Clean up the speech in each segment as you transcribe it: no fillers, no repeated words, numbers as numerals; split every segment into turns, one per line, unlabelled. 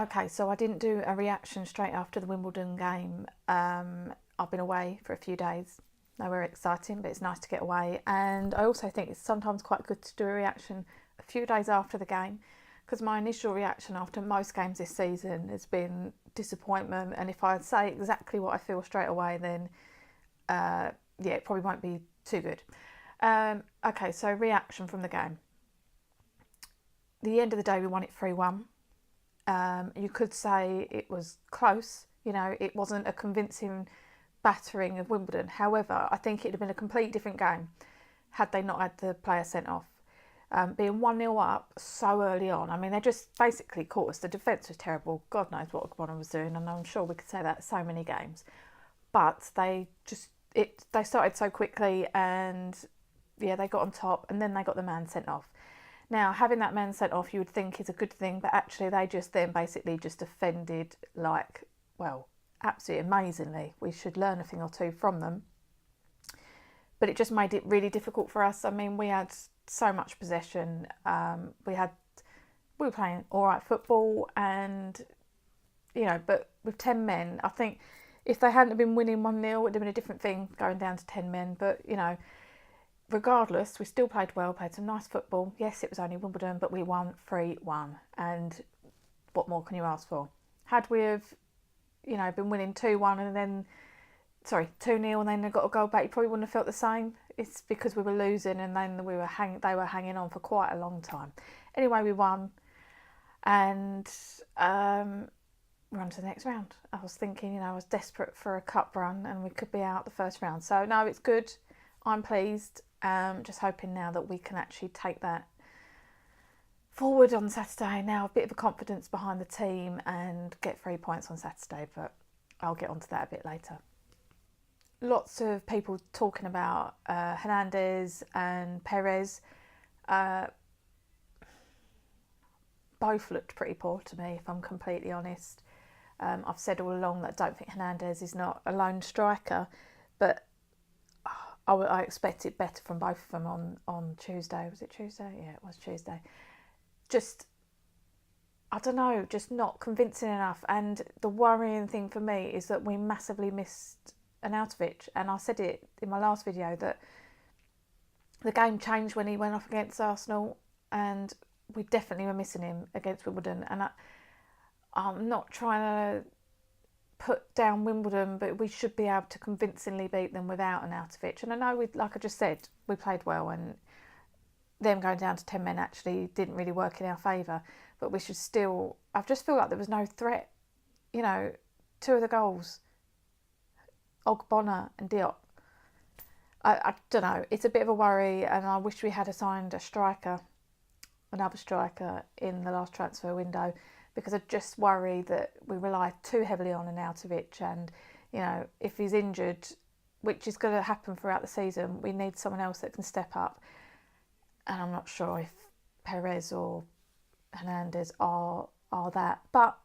Okay, so I didn't do a reaction straight after the Wimbledon game. I've been away for a few days. Nowhere exciting, but it's nice to get away. And I also think it's sometimes quite good to do a reaction a few days after the game, because my initial reaction after most games this season has been disappointment. And if I say exactly what I feel straight away, then yeah, it probably won't be too good. Okay, so reaction from the game. At the end of the day, we won it 3-1. You could say it was close, it wasn't a convincing battering of Wimbledon. However, I think it'd have been a completely different game had they not had the player sent off. Being 1-0 up so early on, I mean, they just basically caught us. The defence was terrible. God knows what Ogbonna was doing, and I'm sure we could say that so many games. But they started so quickly, and yeah, they got on top, and then they got the man sent off. Now, having that man sent off, you would think is a good thing, but actually they just then basically just defended absolutely amazingly. We should learn a thing or two from them. But it just made it really difficult for us. I mean, we had so much possession. We were playing all right football, and but with 10 men, I think if they hadn't been winning 1-0, it would have been a different thing going down to 10 men. But regardless, we still played well, played some nice football. Yes, it was only Wimbledon, but we won 3-1. And what more can you ask for? Had we have, been winning 2-1 and then, 2-0 and then they got a goal back, you probably wouldn't have felt the same. It's because we were losing and then they were hanging on for quite a long time. Anyway, we won, and we're on to the next round. I was thinking, I was desperate for a cup run and we could be out the first round. So no, it's good. I'm pleased. Just hoping now that we can actually take that forward on Saturday. Now a bit of a confidence behind the team and get 3 points on Saturday, but I'll get onto that a bit later. Lots of people talking about Hernandez and Perez. Both looked pretty poor to me, if I'm completely honest. I've said all along that I don't think Hernandez is not a lone striker, but I expected better from both of them on Tuesday. Was it Tuesday? Yeah, it was Tuesday. Just, I don't know, just not convincing enough. And the worrying thing for me is that we massively missed Arnautovic. And I said it in my last video that the game changed when he went off against Arsenal, and we definitely were missing him against Wimbledon. And I'm not trying to put down Wimbledon, but we should be able to convincingly beat them without Arnautovic. And I know, like I just said, we played well, and them going down to 10 men actually didn't really work in our favour. But we should still... I just feel like there was no threat. 2 of the goals, Ogbonna and Diop. I don't know. It's a bit of a worry, and I wish we had assigned another striker in the last transfer window, because I just worry that we rely too heavily on Arnautovic, and if he's injured, which is going to happen throughout the season, we need someone else that can step up. And I'm not sure if Perez or Hernandez are that. But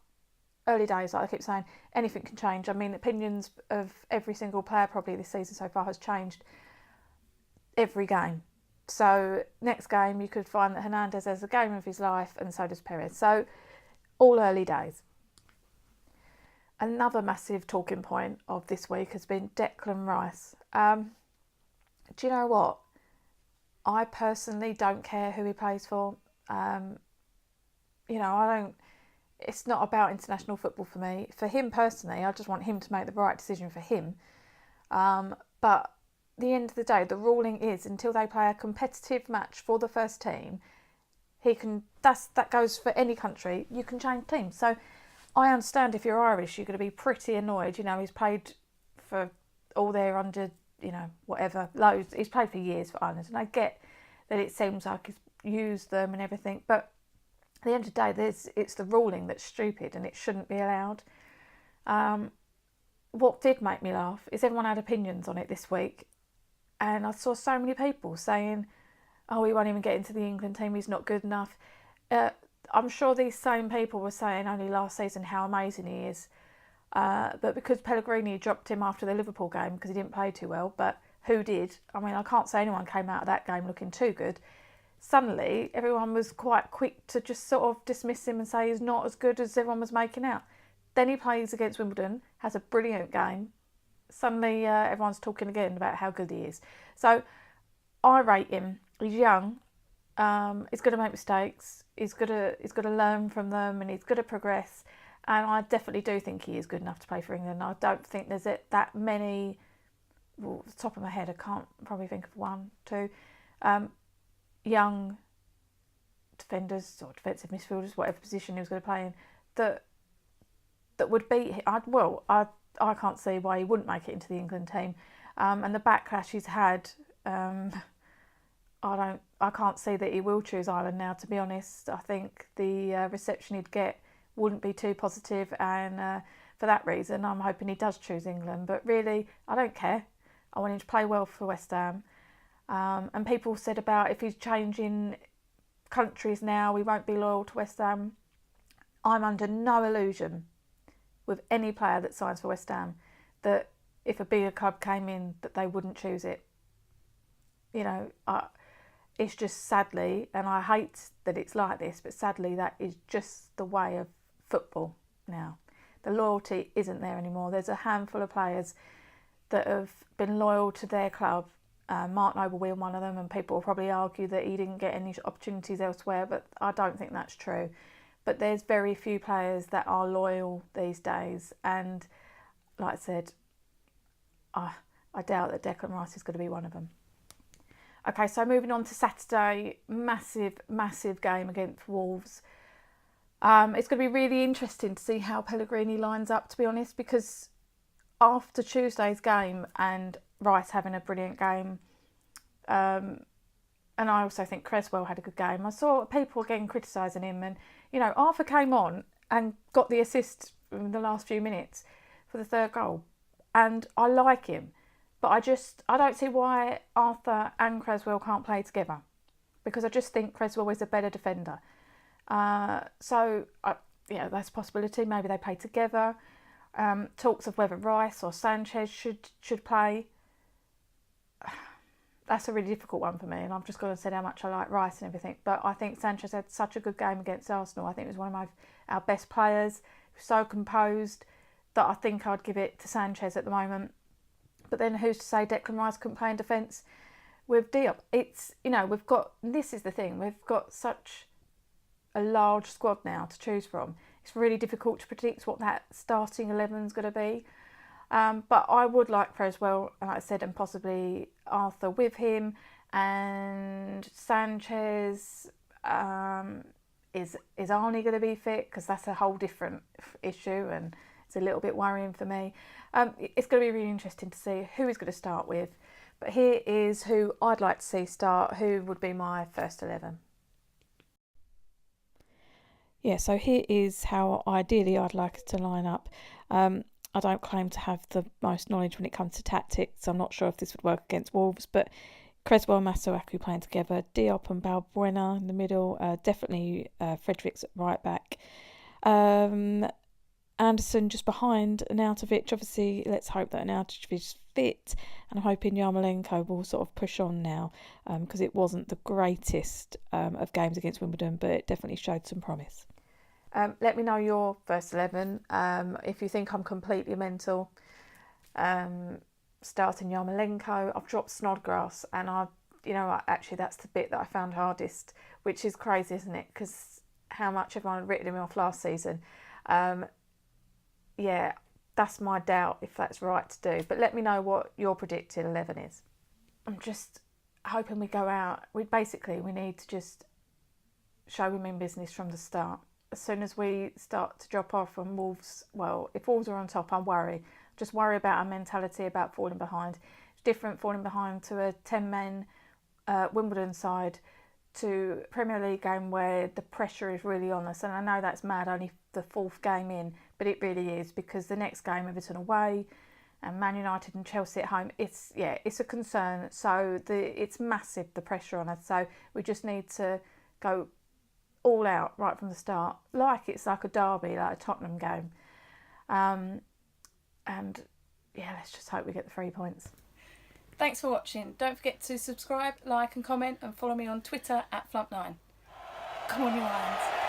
early days, like I keep saying, anything can change. I mean, opinions of every single player probably this season so far has changed every game. So next game you could find that Hernandez has a game of his life, and so does Perez. So all early days. Another massive talking point of this week has been Declan Rice. Do you know what? I personally don't care who he plays for. I don't... It's not about international football for me. For him personally, I just want him to make the right decision for him. But at the end of the day, the ruling is until they play a competitive match for the first team, that goes for any country, you can change teams. So I understand if you're Irish, you're going to be pretty annoyed. He's played for all their under, whatever, loads. He's played for years for Ireland, and I get that it seems like he's used them and everything, but at the end of the day, it's the ruling that's stupid and it shouldn't be allowed. What did make me laugh is everyone had opinions on it this week, and I saw so many people saying, oh, he won't even get into the England team, he's not good enough. I'm sure these same people were saying only last season how amazing he is, but because Pellegrini dropped him after the Liverpool game because he didn't play too well, but who did? I mean, I can't say anyone came out of that game looking too good. suddenly everyone was quite quick to just sort of dismiss him and say he's not as good as everyone was making out. Then he plays against Wimbledon, has a brilliant game. Suddenly everyone's talking again about how good he is. So I rate him. He's young. He's going to make mistakes. He's going to learn from them, and he's going to progress. And I definitely do think he is good enough to play for England. I don't think there's that many. Well, off the top of my head, I can't probably think of one, two young defenders or defensive midfielders, whatever position he was going to play in, that would beat him. I can't see why he wouldn't make it into the England team. And the backlash he's had, I can't see that he will choose Ireland now, to be honest. I think the reception he'd get wouldn't be too positive, and for that reason I'm hoping he does choose England. But really, I don't care. I want him to play well for West Ham. And people said about if he's changing countries now, he won't be loyal to West Ham. I'm under no illusion with any player that signs for West Ham that if a bigger club came in, that they wouldn't choose it. You know, it's just sadly, and I hate that it's like this, but sadly that is just the way of football now. The loyalty isn't there anymore. There's a handful of players that have been loyal to their club. Mark Noble being one of them, and people will probably argue that he didn't get any opportunities elsewhere, but I don't think that's true. But there's very few players that are loyal these days, and like I said, I doubt that Declan Rice is going to be one of them. Okay, so moving on to Saturday, massive game against Wolves. It's going to be really interesting to see how Pellegrini lines up, to be honest, because after Tuesday's game and Rice having a brilliant game, and I also think Cresswell had a good game, I saw people again criticising him, and you know, Arthur came on and got the assist in the last few minutes for the third goal, and I like him, but I don't see why Arthur and Cresswell can't play together, because I just think Cresswell is a better defender. That's a possibility. Maybe they play together. Talks of whether Rice or Sanchez should play. That's a really difficult one for me, and I've just got to say how much I like Rice and everything. But I think Sanchez had such a good game against Arsenal. I think he was one of our best players. He was so composed that I think I'd give it to Sanchez at the moment. But then who's to say Declan Rice couldn't play in defence with Diop? This is the thing, we've got such a large squad now to choose from. It's really difficult to predict what that starting 11 is going to be. But I would like Cresswell, like I said, and possibly Arthur with him. And Sanchez, is Arnie going to be fit? Because that's a whole different issue, and it's a little bit worrying for me. It's going to be really interesting to see who he's going to start with. But here is who I'd like to see start, who would be my first 11. Yeah, so here is how ideally I'd like it to line up. I don't claim to have the most knowledge when it comes to tactics. I'm not sure if this would work against Wolves, but Cresswell and Masuaku playing together, Diop and Balbuena in the middle, definitely Fredericks at right back. Anderson just behind Arnautovic. Obviously, let's hope that Arnautovic is fit, and I'm hoping Yarmolenko will sort of push on now, because it wasn't the greatest of games against Wimbledon, but it definitely showed some promise. Let me know your first 11. If you think I'm completely mental, starting Yarmolenko, I've dropped Snodgrass, and actually that's the bit that I found hardest, which is crazy, isn't it? Because how much everyone had written him off last season. That's my doubt if that's right to do. But let me know what your predicted 11 is. I'm just hoping we go out. We need to just show women business from the start. As soon as we start to drop off on Wolves, if Wolves are on top, I worry. Just worry about our mentality about falling behind. It's different falling behind to a 10-men Wimbledon side to Premier League game where the pressure is really on us. And I know that's mad, only the fourth game in, but it really is, because the next game, Everton away and Man United and Chelsea at home, it's a concern. So it's massive, the pressure on us. So we just need to go all out right from the start, it's like a derby, like a Tottenham game. Let's just hope we get the 3 points.
Thanks for watching. Don't forget to subscribe, like and comment, and follow me on Twitter @Flump9. Come on, you Lions.